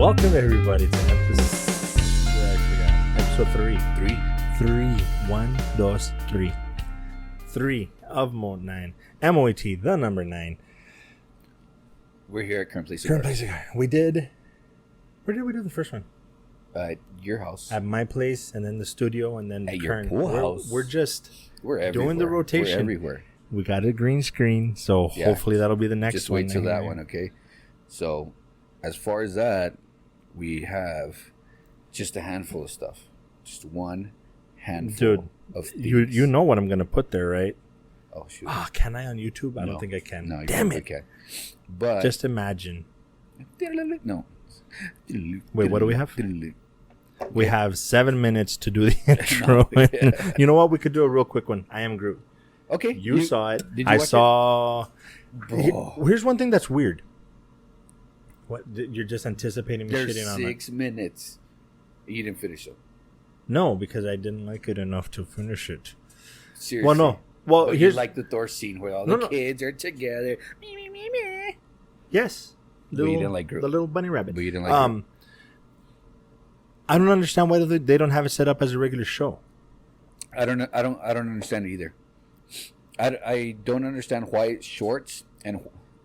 Welcome everybody to episode 3. 1, 2, 3. 3 of Mode 9. MOET, the number 9. We're here at Current Place Cigar. We did... Where did we do the first one? At your house. At my place, and then the studio, and then at Current. Your pool house. We're everywhere. Doing the rotation. We're everywhere. We got a green screen, so hopefully that'll be the next one. Just wait till that one, okay? So, as far as that, we have just a handful of stuff. Just one handful of things. You know what I'm going to put there, right? Oh, shoot. Can I on YouTube? I don't think I can. No, damn it. Can. But just imagine. No. Wait, what do we have? We have 7 minutes to do the intro. You know what? We could do a real quick one. I am Groot. Okay. You saw it. Did you saw it? Here's one thing that's weird. What? You're just anticipating me shitting on it. 6 minutes. You didn't finish it. No, because I didn't like it enough to finish it. Seriously. Well, no. Well, but here's you like the Thor scene where all the kids are together. Yes. But you didn't like Groot. The little bunny rabbit. But you didn't like Groot. I don't understand why they don't have it set up as a regular show. I don't understand it either. I don't understand why it's shorts and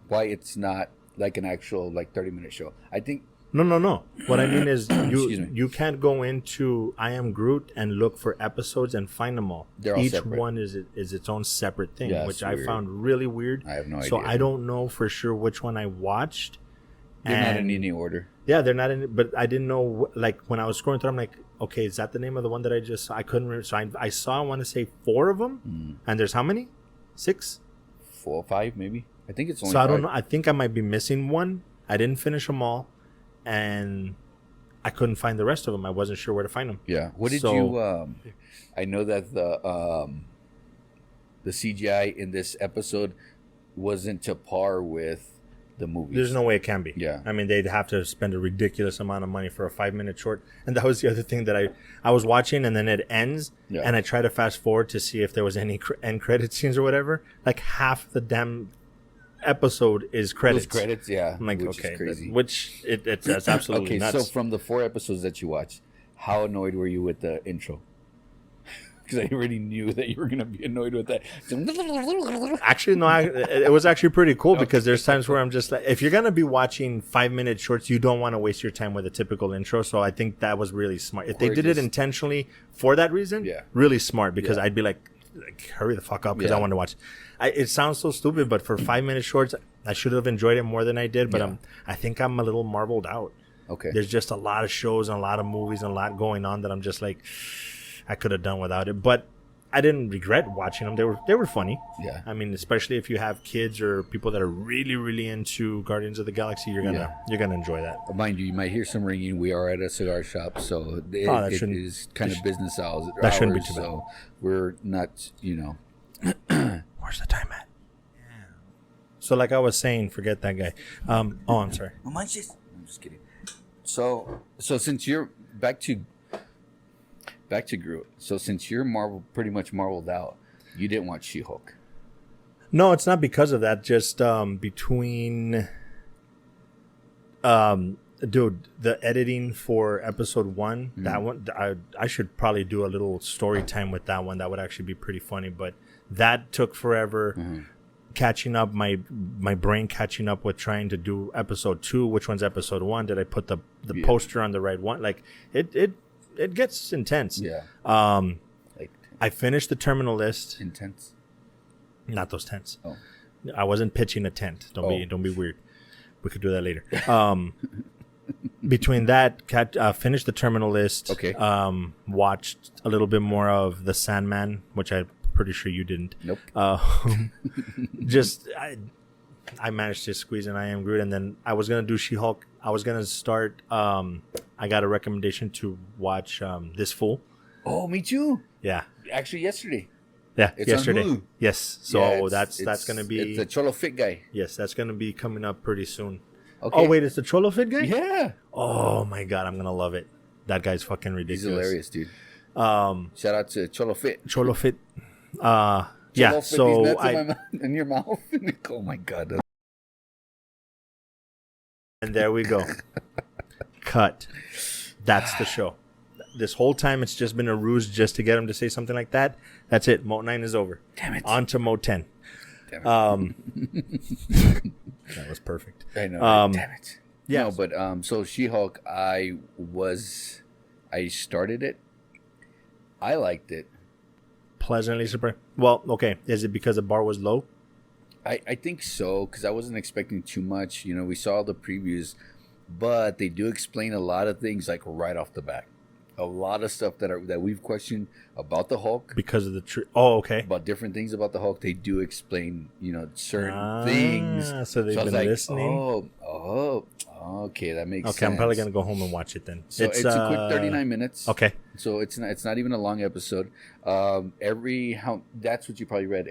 why it's not like an actual 30-minute show. I think No. What I mean is Excuse me. you can't go into I Am Groot and look for episodes and find them all. They're all Each separate. one is its own separate thing, Yeah, which it's I weird. found really weird. I have no idea. So I don't know for sure which one I watched. They're not in any order. Yeah, they're not in. But I didn't know. Like when I was scrolling through, I'm like, okay, is that the name of the one that I just saw? I couldn't remember. So I saw. I want to say 4 of them. And there's how many? 6? 4 or 5 maybe. I think it's only. So 5. I don't know. I think I might be missing one. I didn't finish them all, and I couldn't find the rest of them. I wasn't sure where to find them. Yeah. What did you? I know that the CGI in this episode wasn't to par with the movies. There's no way it can be. Yeah. I mean, they'd have to spend a ridiculous amount of money for a 5-minute short. And that was the other thing that I was watching, and then it ends, and I try to fast forward to see if there was any end credit scenes or whatever. Like half the damn episode is credits. Those credits, yeah. I'm like, which okay, is crazy. That's absolutely okay, nuts. so from the 4 episodes that you watched, how annoyed were you with the intro? Because I already knew that you were going to be annoyed with that. Actually, no, it was actually pretty cool because there's times where I'm just like, if you're going to be watching 5-minute shorts, you don't want to waste your time with a typical intro. So I think that was really smart. If they did it intentionally for that reason, really smart, because I'd be like, hurry the fuck up because I want to watch. It sounds so stupid, but for 5-minute shorts, I should have enjoyed it more than I did. But I think I'm a little marveled out. Okay. There's just a lot of shows and a lot of movies and a lot going on that I'm just like, I could have done without it, but I didn't regret watching them. They were funny. Yeah. I mean, especially if you have kids or people that are really, really into Guardians of the Galaxy, you're gonna enjoy that. Mind you might hear some ringing. We are at a cigar shop, so it is kind of business hours. That shouldn't be too bad. So we're not, Where's the time at? Yeah. So, like I was saying, forget that guy. I'm sorry. I'm just kidding. So since you're back to Groot. So since you're pretty much marveled out, you didn't watch She-Hulk. No, it's not because of that. Just between, the editing for episode 1, that one, I should probably do a little story time with that one. That would actually be pretty funny. But that took forever. Catching up, my brain catching up with trying to do episode 2. Which one's episode 1? Did I put the poster on the right one? Like it gets intense. Yeah. I finished the terminal list. Intense. Not those tents. Oh. I wasn't pitching a tent. Don't be weird. We could do that later. Between that, finished the terminal list. Okay. Watched a little bit more of the Sandman, which I'm pretty sure you didn't. Nope. I managed to squeeze in I Am Groot, and then I was gonna do She-Hulk. I was gonna start. I got a recommendation to watch This Fool. Oh, me too. Yeah. Actually, yesterday. Yeah, it's yesterday. On Hulu. Yes. So yeah, that's gonna be. It's the Cholo Fit guy. Yes, that's gonna be coming up pretty soon. Okay. Oh wait, it's the Cholo Fit guy? Yeah. Oh my god, I'm gonna love it. That guy's fucking ridiculous. He's hilarious, dude. Shout out to Cholo Fit. Cholo Fit. Yeah. So in your mouth. Oh my god. And there we go. cut. That's the show. This whole time, it's just been a ruse just to get him to say something like that. That's it. Mode 9 is over. Damn it. On to Mode 10. Damn it. That was perfect. I know. Damn it. Yeah. No, but so She-Hulk, I started it. I liked it. Pleasantly surprised. Well, okay. Is it because the bar was low? I think so, because I wasn't expecting too much. You know, we saw the previews, but they do explain a lot of things like right off the bat. A lot of stuff that we've questioned about the Hulk. Because of the okay. About different things about the Hulk. They do explain, certain things. So they've been listening. Okay, that makes sense. Okay, I'm probably going to go home and watch it then. So it's a quick 39 minutes. Okay. So it's not even a long episode. That's what you probably read.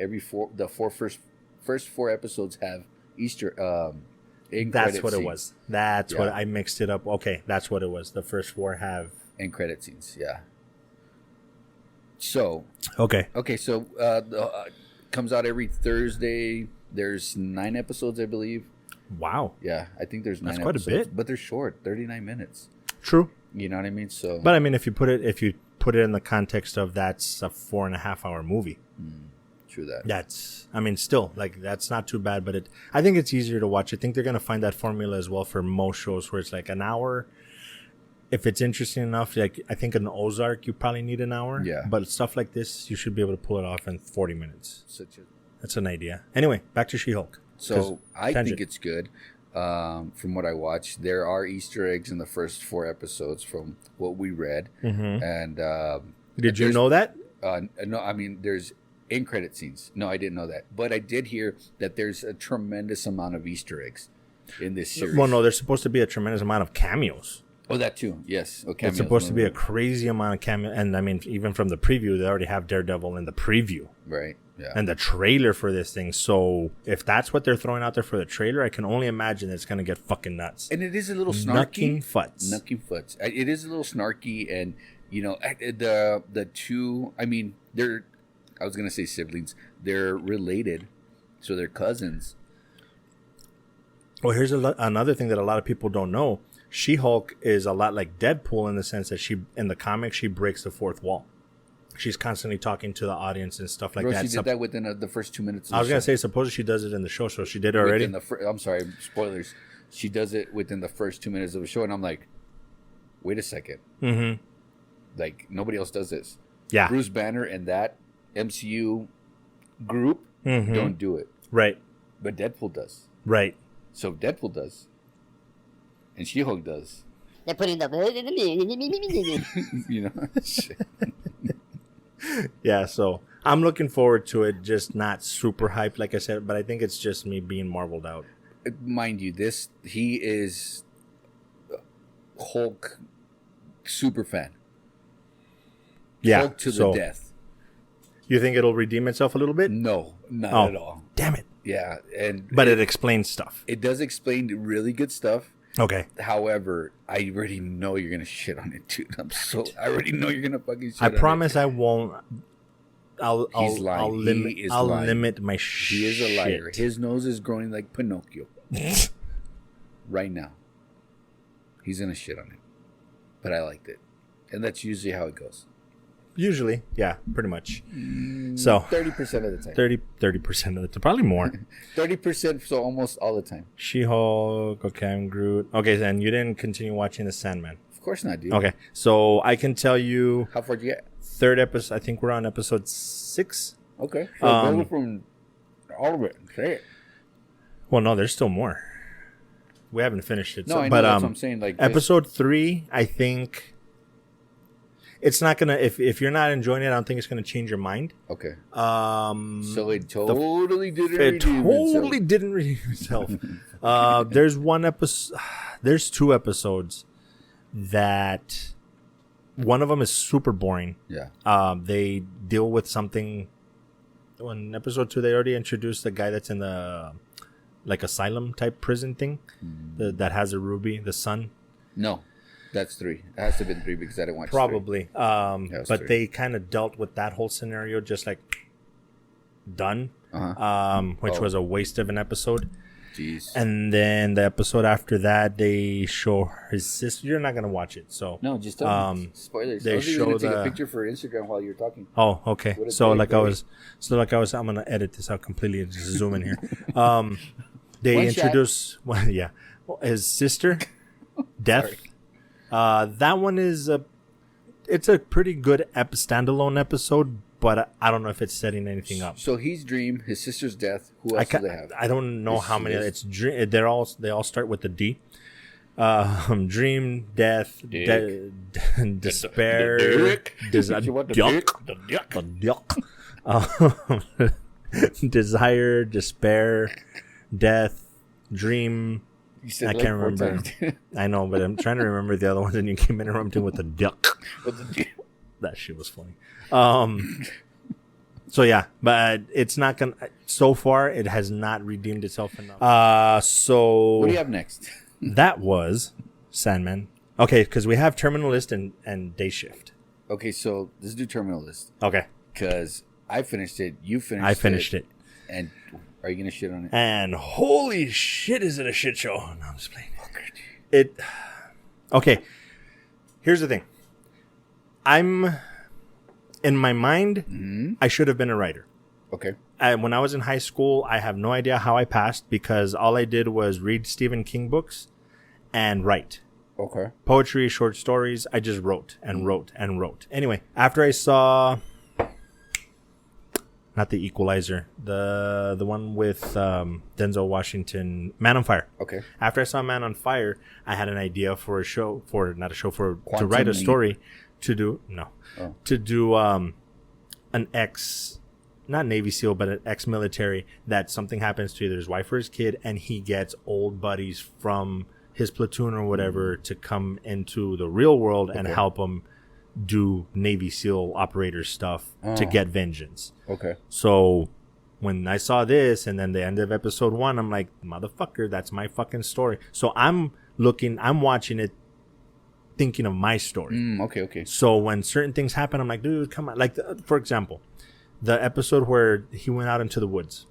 First four episodes have Easter That's what scenes. It was. That's what I mixed it up. Okay, that's what it was. The first four have end credit scenes. Yeah. So okay. So comes out every Thursday. There's 9 episodes, I believe. Wow. Yeah, I think there's 9 That's quite episodes, a bit, but they're short, 39 minutes. True. You know what I mean? So, but I mean, if you put it in the context of that's a 4.5 hour movie. True that. Still, like, that's not too bad, but I think it's easier to watch. I think they're going to find that formula as well for most shows where it's like an hour. If it's interesting enough, like, I think in Ozark, you probably need an hour. Yeah. But stuff like this, you should be able to pull it off in 40 minutes. That's an idea. Anyway, back to She-Hulk. So I think it's good. From what I watched, there are Easter eggs in the first 4 episodes from what we read. Mm-hmm. And did you know that? No, I mean, there's end credit scenes. No, I didn't know that, but I did hear that there's a tremendous amount of Easter eggs in this series. Well, no, there's supposed to be a tremendous amount of cameos. Oh, that too. Yes. Okay. It's supposed to be a crazy amount of cameos, and I mean, even from the preview, they already have Daredevil in the preview, right? Yeah. And the trailer for this thing. So if that's what they're throwing out there for the trailer, I can only imagine it's gonna get fucking nuts. And it is a little snarky. Knucking futs. It is a little snarky, and the two. I mean, they're. I was gonna say siblings. They're related, so they're cousins. Well, here's another thing that a lot of people don't know. She-Hulk is a lot like Deadpool in the sense that in the comics, she breaks the fourth wall. She's constantly talking to the audience and stuff like that. She did that within the first 2 minutes. I was going to say, suppose she does it in the show, so she did it already? I'm sorry, spoilers. She does it within the first 2 minutes of the show, and I'm like, wait a second. Mm-hmm. Like, nobody else does this. Yeah. Bruce Banner and that MCU group don't do it. Right. But Deadpool does. Right. So Deadpool does. And She-Hulk does. They're putting the... Shit. Yeah, so I'm looking forward to it, just not super hyped, like I said, but I think it's just me being marveled out. Mind you, he is Hulk super fan. Yeah. Hulk to the death. You think it'll redeem itself a little bit? No, not at all. Damn it. Yeah, but it explains stuff. It does explain really good stuff. Okay. However, I already know you're gonna shit on it, dude. I already know you're gonna fucking shit on it. I promise I won't. He's lying. I'll limit my shit. He is a liar. His nose is growing like Pinocchio. Right now. He's gonna shit on it. But I liked it. And that's usually how it goes. Usually, yeah, pretty much. So 30% of the time. 30% of the time, probably more. 30%, so almost all the time. She-Hulk, okay, I'm Groot. Okay, then you didn't continue watching the Sandman. Of course not, dude. Okay, so I can tell you. How far did you get? 3rd episode. I think we're on episode 6. Okay, so go from all of it. Say it. Well, no, there's still more. We haven't finished it. No, I know, that's what I'm saying. Like episode 3, I think. It's not gonna if you're not enjoying it, I don't think it's gonna change your mind. Okay. So it totally didn't redeem itself. There's one episode. There's 2 episodes that one of them is super boring. Yeah. They deal with something. In episode 2, they already introduced the guy that's in the like asylum type prison thing that has a ruby, the son. No. That's 3. It has to have been 3 because I didn't watch Probably. 3. But 3. they kind of dealt with that whole scenario just like done, which was a waste of an episode. Jeez. And then the episode after that, they show his sister. You're not gonna watch it, so no, just tell me. Spoilers. They I was even gonna show take a picture for Instagram while you're talking. Oh, okay. So like I was, I'm gonna edit this out completely and just zoom in here. They introduce, well, yeah, his sister, Death. That one is it's a pretty good standalone episode, but I don't know if it's setting anything up. So he's Dream, his sister's Death. Who else do they have? I don't know how many. It's Dream. They all start with the D. Dream, Death, Despair, Desire, Despair, Death, Dream. I can't remember. I know, but I'm trying to remember the other ones, and you keep interrupting with the duck. That shit was funny. So yeah, but it's not gonna. So far, it has not redeemed itself enough. So what do you have next? That was Sandman. Okay, because we have Terminal List and Day Shift. Okay, so let's do Terminal List. Okay. Because I finished it, you finished it. I finished it. And are you going to shit on it? And holy shit, is it a shit show. No, I'm just playing. Okay, here's the thing. In my mind, I should have been a writer. Okay. When I was in high school, I have no idea how I passed because all I did was read Stephen King books and write. Okay. Poetry, short stories. I just wrote and wrote and wrote. Anyway, after I saw, not The Equalizer, the one with Denzel Washington, Man on Fire. Okay. After I saw Man on Fire, I had an idea for to write a Leap. story to do an not Navy SEAL, but an ex-military that something happens to either his wife or his kid, and he gets old buddies from his platoon or whatever to come into the real world and help him do Navy SEAL operator stuff to get vengeance. Okay. So when I saw this and then the end of episode 1, I'm like, motherfucker, that's my fucking story. So I'm watching it thinking of my story. Okay. So when certain things happen, I'm like, dude, come on. Like, for example, the episode where he went out into the woods.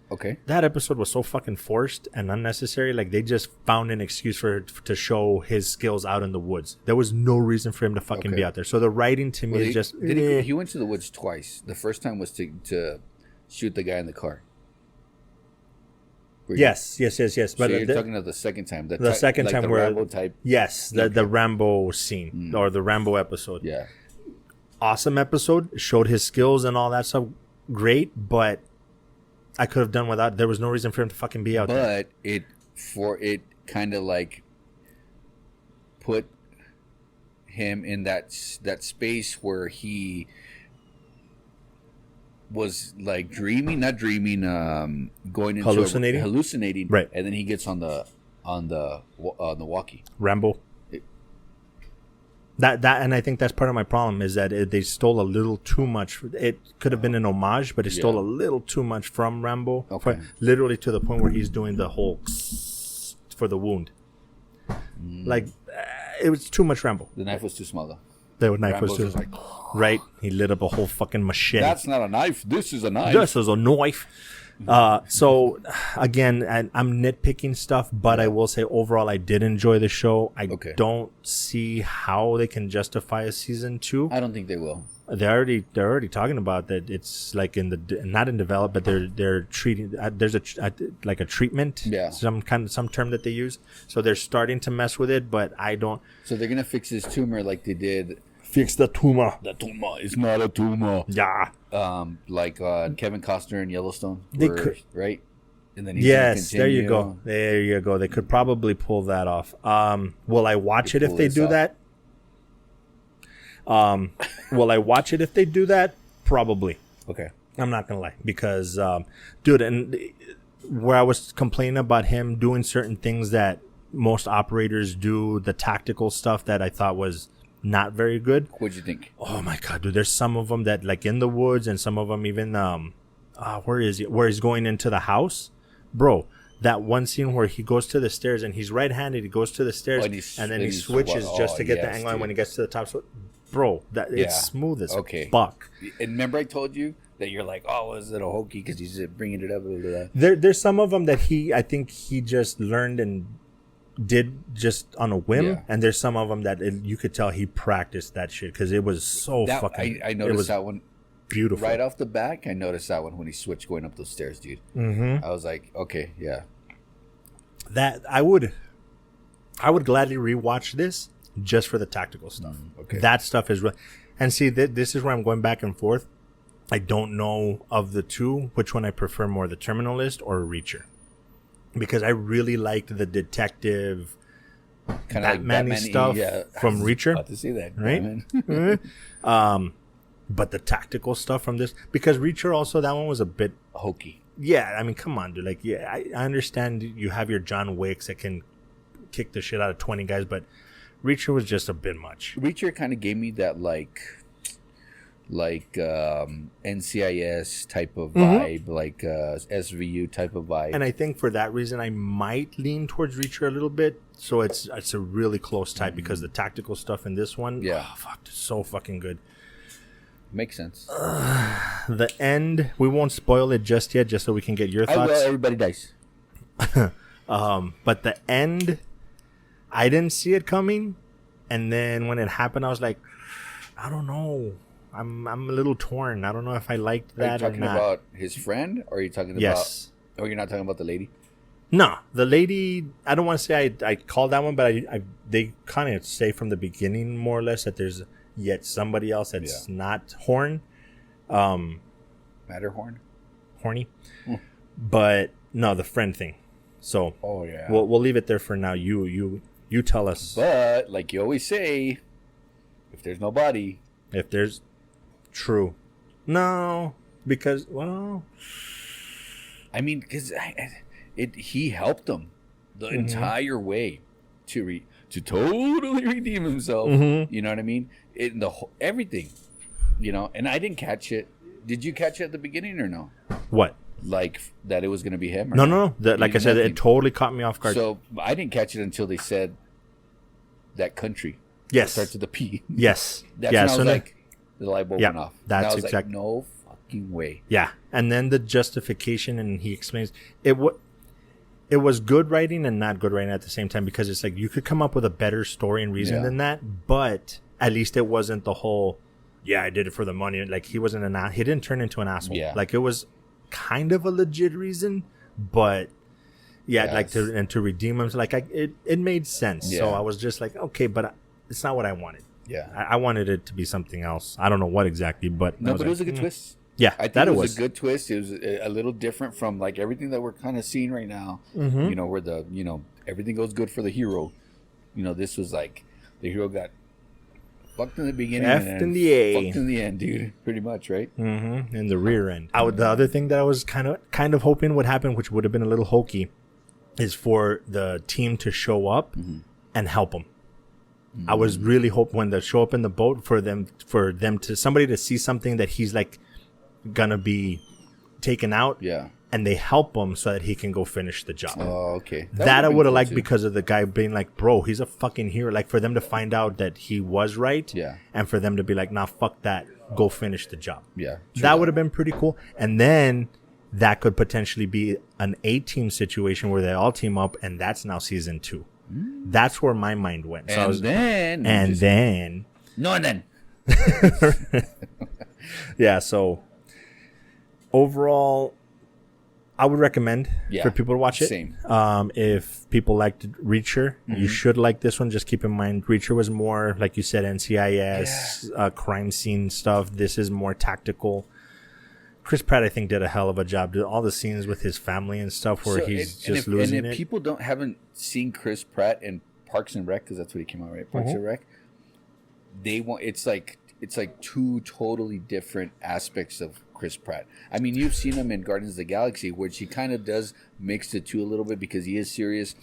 Okay. That episode was so fucking forced and unnecessary. Like, they just found an excuse to show his skills out in the woods. There was no reason for him to fucking be out there. So the writing to me is just... He went to the woods twice. The first time was to shoot the guy in the car. Yes. But so you're talking about the second time. The second time where... Rambo type. Yes, the Rambo scene. Or the Rambo episode. Yeah. Awesome episode. Showed his skills and all that stuff. Great, but I could have done without. There was no reason for him to fucking be out there. But it kind of like put him in that space where he was like going into hallucinating, right? And then he gets on the walkie. Rambo. That and I think that's part of my problem is that they stole a little too much. It could have been an homage, but it stole a little too much from Rambo. Okay. Literally to the point where he's doing the whole for the wound. Like, it was too much Rambo. The knife was too small, though. The knife was too small. Right. He lit up a whole fucking machete. That's not a knife. This is a knife. This is a knife. So again, I'm nitpicking stuff, but I will say overall I did enjoy the show. I don't see how they can justify a season 2. I don't think they will. They're already talking about that. It's like not in develop, but they're treating. There's a treatment. Yeah. Some term that they use. So they're starting to mess with it, but I don't. So they're gonna fix his tumor like they did. Fix the tumor. The tumor is not a tumor. Yeah. Like Kevin Costner in Yellowstone. They could, right? And then yes, there you go. There you go. They could probably pull that off. Will I watch it if they do that? Will I watch it if they do that? Probably. Okay. I'm not gonna lie because, dude, and where I was complaining about him doing certain things that most operators do, the tactical stuff that I thought was not very good. What'd you think? Oh my god, dude! There's some of them that like in the woods, and some of them even where is he? Where he's going into the house, bro. That one scene where he goes to the stairs and he's right-handed. He goes to the stairs and then he switches just to get the angle. And when he gets to the top, bro, that it's smooth as fuck. And remember I told you that you're like, oh, is it a hokey because he's bringing it up? Blah, blah, blah. There's some of them that I think he just learned and did just on a whim, and there's some of them that you could tell he practiced that shit because it was so fucking. I noticed that one beautiful right off the back. I noticed that one when he switched going up those stairs, dude. Mm-hmm. I was like, okay, yeah. That I would gladly rewatch this just for the tactical stuff. Okay, that stuff is real. And see, this is where I'm going back and forth. I don't know of the two which one I prefer more, the Terminalist or Reacher, because I really liked the detective kind of Batman-y like stuff from Reacher. About to see that, right? But the tactical stuff from this, because Reacher also, that one was a bit hokey. Yeah, I mean, come on, dude. Like, yeah, I understand you have your John Wicks that can kick the shit out of 20 guys, but Reacher was just a bit much. Reacher kind of gave me that like NCIS type of vibe, like SVU type of vibe. And I think for that reason, I might lean towards Reacher a little bit. So it's a really close tie because the tactical stuff in this one, it's so fucking good. Makes sense. The end, we won't spoil it just yet, just so we can get your thoughts. I will. Everybody dies. But the end, I didn't see it coming, and then when it happened, I was like, I don't know. I'm a little torn. I don't know if I liked that or not. Are you talking about his friend, or are you talking about? Or you're not talking about the lady? No, the lady. I don't want to say I called that one, but they kind of say from the beginning more or less that there's yet somebody else that's not Horn. Matterhorn? Horny. But no, the friend thing. So we'll leave it there for now. You tell us. But like you always say, if there's no body. If there's true. No, because I mean, because he helped them the entire way to totally redeem himself. You know what I mean? Everything, you know. And I didn't catch it. Did you catch it at the beginning or no? What? Like that it was going to be him? Or no. Like I said, it totally caught me off guard. So I didn't catch it until they said that country. Yes. It starts with a P. Yes. That's when I was like, the light bulb went off. That's exactly. Like, no fucking way. Yeah. And then the justification, and he explains it was good writing and not good writing at the same time, because it's like you could come up with a better story and reason than that, but at least it wasn't the whole, I did it for the money. Like he wasn't he didn't turn into an asshole. Yeah. Like it was kind of a legit reason, but to redeem him, like it made sense. Yeah. So I was just like, okay, but it's not what I wanted. Yeah. I wanted it to be something else. I don't know what exactly, but it was a good twist. Yeah, I think it was a good twist. It was a little different from like everything that we're kind of seeing right now. You know, where everything goes good for the hero. You know, this was like the hero got fucked in the beginning and in the A, fucked in the end, dude. Pretty much, right? In the rear end. The other thing that I was kind of hoping would happen, which would have been a little hokey, is for the team to show up and help him. I was really hoping when they show up in the boat for them to somebody to see something that he's like gonna be taken out, and they help him so that he can go finish the job. Oh, okay. That I would have liked because of the guy being like, bro, he's a fucking hero. Like for them to find out that he was right, and for them to be like, nah, fuck that, go finish the job. Yeah, that would have been pretty cool. And then that could potentially be an 8-team situation where they all team up, and that's now season 2. That's where my mind went. So then. Yeah, so overall, I would recommend for people to watch it. Same. If people liked Reacher, you should like this one. Just keep in mind, Reacher was more, like you said, NCIS, crime scene stuff. This is more tactical. Chris Pratt, I think, did a hell of a job. All the scenes with his family and stuff where he's just losing it. And if people haven't seen Chris Pratt in Parks and Rec, because that's what he came out, right? Parks and Rec. It's like two totally different aspects of Chris Pratt. I mean, you've seen him in Guardians of the Galaxy, which he kind of does mix the two a little bit because he is serious,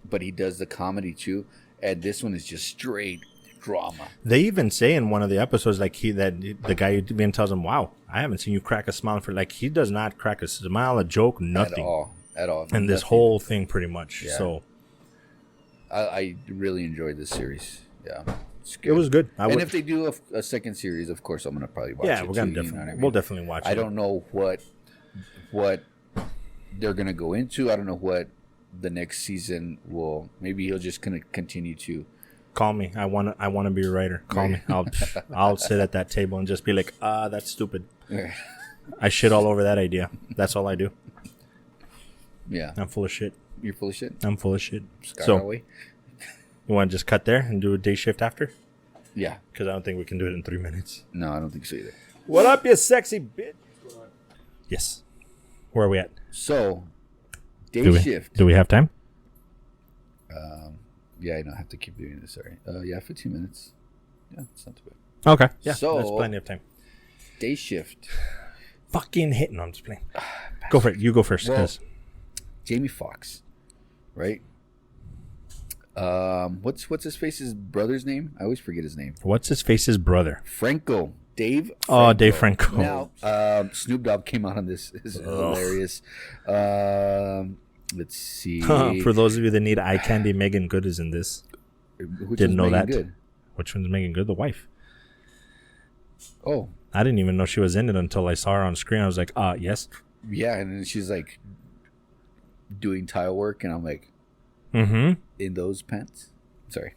but he does the comedy too. And this one is just straight drama. They even say in one of the episodes, like the guy even tells him, "Wow, I haven't seen you crack a smile for," like he does not crack a smile, a joke, nothing at all. And this whole thing, pretty much. Yeah. So, I really enjoyed this series. Yeah. It was good. And if they do a second series, of course, I'm gonna probably watch it. Yeah, we're gonna definitely. We'll definitely watch it. I don't know what they're gonna go into. I don't know what the next season will. Maybe he'll just gonna continue to. Call me. I want to be a writer. Call me. I'll sit at that table and just be like, that's stupid. I shit all over that idea. That's all I do. Yeah. I'm full of shit. You're full of shit? I'm full of shit. So, you want to just cut there and do a day shift after? Yeah. Because I don't think we can do it in 3 minutes. No, I don't think so either. What up, you sexy bitch? Yes. Where are we at? So, day shift. Do we have time? Yeah, I don't have to keep doing this. Sorry. Yeah, 15 minutes. Yeah, it's not too bad. Okay. Yeah, so, that's plenty of time. Day shift. Fucking hitting on this plane. Go for it. You go first. Well, Jamie Foxx, right? What's his face's brother's name? I always forget his name. What's his face's brother? Franco. Dave Franco. Oh, Dave Franco. Now, Snoop Dogg came out on this. It's hilarious. Let's see. For those of you that need eye candy, Megan Good is in this. Didn't know that. Good? Which one's Megan Good? The wife. Oh. I didn't even know she was in it until I saw her on screen. I was like, yes. Yeah, and then she's like doing tile work, and I'm like, in those pants? Sorry.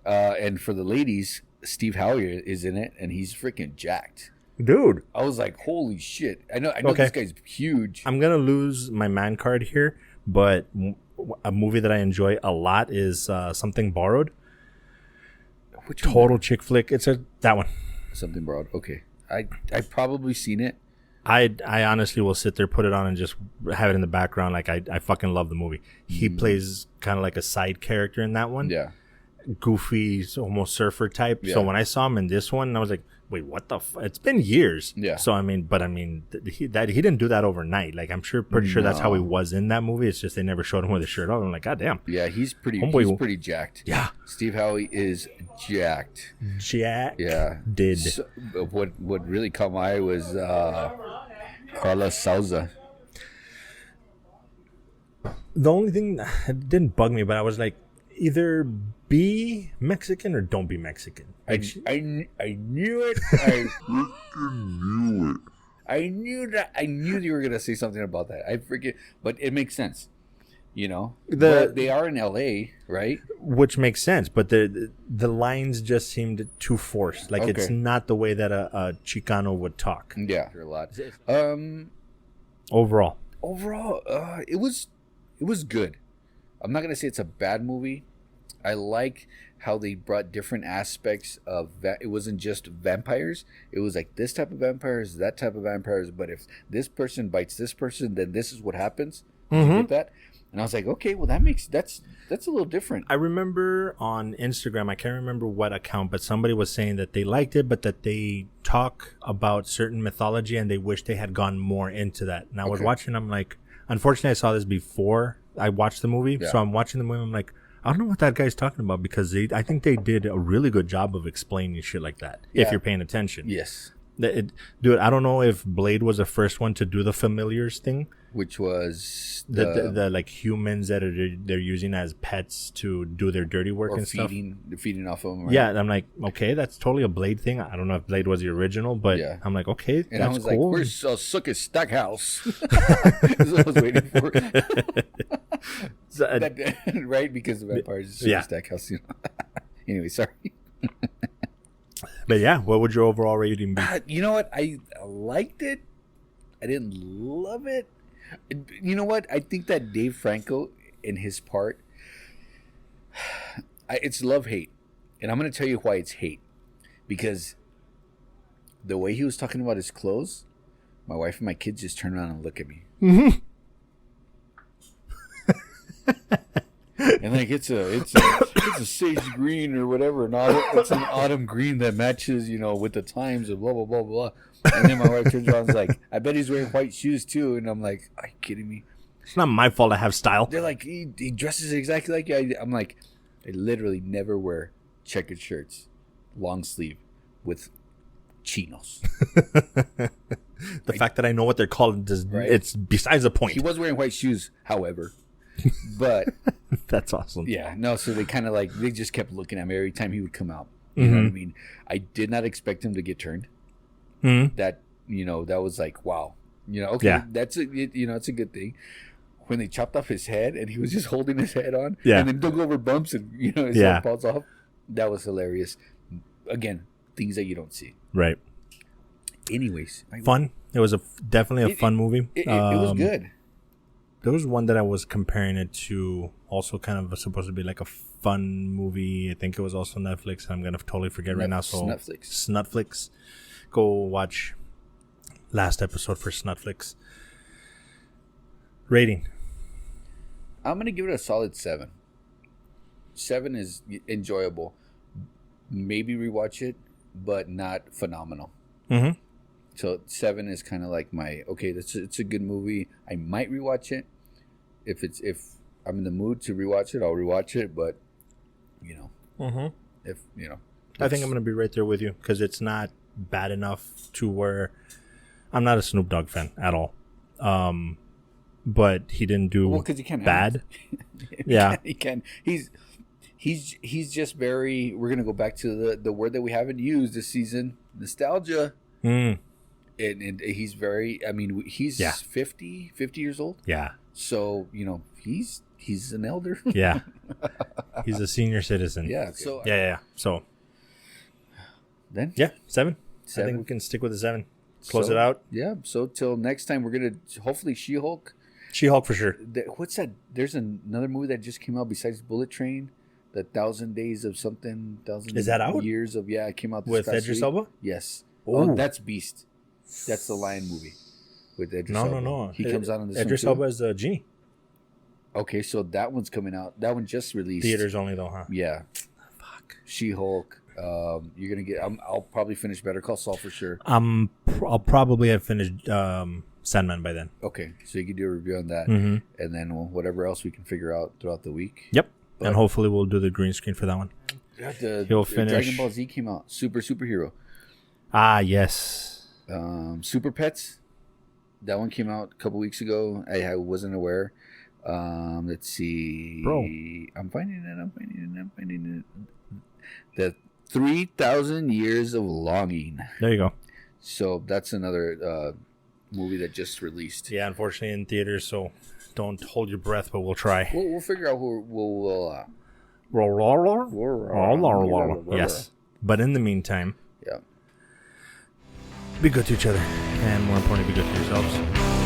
And for the ladies, Steve Howyer is in it, and he's freaking jacked. Dude. I was like, holy shit. I know this guy's huge. I'm going to lose my man card here, but a movie that I enjoy a lot is Something Borrowed. Which Total chick flick. It's that one. Something Borrowed. Okay. I've probably seen it. I honestly will sit there, put it on, and just have it in the background. Like, I fucking love the movie. He plays kind of like a side character in that one. Yeah. Goofy, almost surfer type. Yeah. So when I saw him in this one, I was like, wait, what the it's been years. Yeah. So he didn't do that overnight. Like, I'm pretty sure that's how he was in that movie. It's just they never showed him with his shirt off. I'm like, god damn. Yeah, he's pretty jacked. Yeah. Steve Howey is jacked. Yeah. Did. So, what really caught my eye was Carla Souza. The only thing that didn't bug me, but I was like, either be Mexican or don't be Mexican. I knew it. I knew it. I knew you were gonna say something about that. I forget, but it makes sense. You know, they are in LA, right? Which makes sense, but the lines just seemed too forced. Like, it's not the way that a Chicano would talk. Yeah, a lot. Overall, it was good. I'm not gonna say it's a bad movie. I like how they brought different aspects of that. It wasn't just vampires. It was like this type of vampires, that type of vampires. But if this person bites this person, then this is what happens. Did you get that? And I was like, okay, well, that's a little different. I remember on Instagram, I can't remember what account, but somebody was saying that they liked it, but that they talk about certain mythology and they wish they had gone more into that. And I was watching, I'm like, unfortunately, I saw this before I watched the movie. Yeah. So I'm watching the movie, I'm like, I don't know what that guy's talking about, because I think they did a really good job of explaining shit like that, if you're paying attention. Yes. Dude, I don't know if Blade was the first one to do the familiars thing. Which was the like humans that they're using as pets to do their dirty work and feeding off of them. Right? Yeah, and I'm like, okay, that's totally a Blade thing. I don't know if Blade was the original, but I'm like, okay, and that's I was cool. like, where's Suckus Stackhouse? That's what I was waiting for. Right, because the vampires is Stackhouse. You know? Anyway, sorry. But yeah, what would your overall rating be? You know what? I liked it. I didn't love it. You know what? I think that Dave Franco in his part, it's love-hate. And I'm going to tell you why it's hate. Because the way he was talking about his clothes, my wife and my kids just turn around and look at me. Mm-hmm. And like it's a sage green or whatever, it's an autumn green that matches, you know, with the times and blah blah blah blah. And then my wife turns around and is like, I bet he's wearing white shoes too. And I'm like, are you kidding me? It's not my fault I have style. They're like, he dresses exactly like you. I'm like, I literally never wear checkered shirts, long sleeve, with chinos. The fact that I know what they're called, it's besides the point. He was wearing white shoes, however. But that's awesome. Yeah, no. So they kind of like they just kept looking at me every time he would come out. You know what I mean? I did not expect him to get turned. That that was like wow. Okay, that's it's a good thing. When they chopped off his head and he was just holding his head on, and then dug over bumps and his head falls off. That was hilarious. Again, things that you don't see. Right. Anyways, fun. It was definitely a fun movie. It was good. There was one that I was comparing it to, also kind of supposed to be like a fun movie. I think it was also Netflix. I'm gonna totally forget right now. So Snutflix. Go watch last episode for Snutflix. Rating. I'm gonna give it a solid 7. 7 is enjoyable. Maybe rewatch it, but not phenomenal. So 7 is kind of like it's a good movie. I might rewatch it if I'm in the mood to rewatch it. I'll rewatch it, but if I think I'm gonna be right there with you because it's not bad enough to where I'm not a Snoop Dogg fan at all. But he didn't do he can't bad. He can. He's just very. We're gonna go back to the word that we haven't used this season: nostalgia. And he's very. I mean, he's 50 years old. Yeah. So he's an elder. Yeah. He's a senior citizen. Yeah. So yeah. So then 7. I think we can stick with the 7. Close it out. Yeah. So till next time, we're gonna hopefully She-Hulk. She-Hulk for sure. What's that? There's another movie that just came out besides Bullet Train. The 1,000 Days of something. 1,000 Is that out? Years of it came out this with past Idris week. Elba. Yes. Ooh. Oh, that's Beast. That's the Lion movie with Idris Elba. No. He comes out on this. Idris Elba is the genie. Okay, so that one's coming out. That one just released. Theaters only though, huh? Yeah. Fuck. She-Hulk. You're gonna get. I'll probably finish Better Call Saul for sure. I'll probably have finished Sandman by then. Okay, so you can do a review on that, Mm-hmm. and then whatever else we can figure out throughout the week. Yep. And hopefully we'll do the green screen for that one. He'll finish. Dragon Ball Z came out. Superhero. Ah, yes. Super Pets. That one came out a couple weeks ago. I wasn't aware. Let's see. Bro. I'm finding it. The 3,000 Years of Longing. There you go. So that's another movie that just released. Yeah, unfortunately in theaters, so don't hold your breath, but we'll try. We'll figure out who we'll yes. But in the meantime, yeah, be good to each other, and more importantly, be good to yourselves.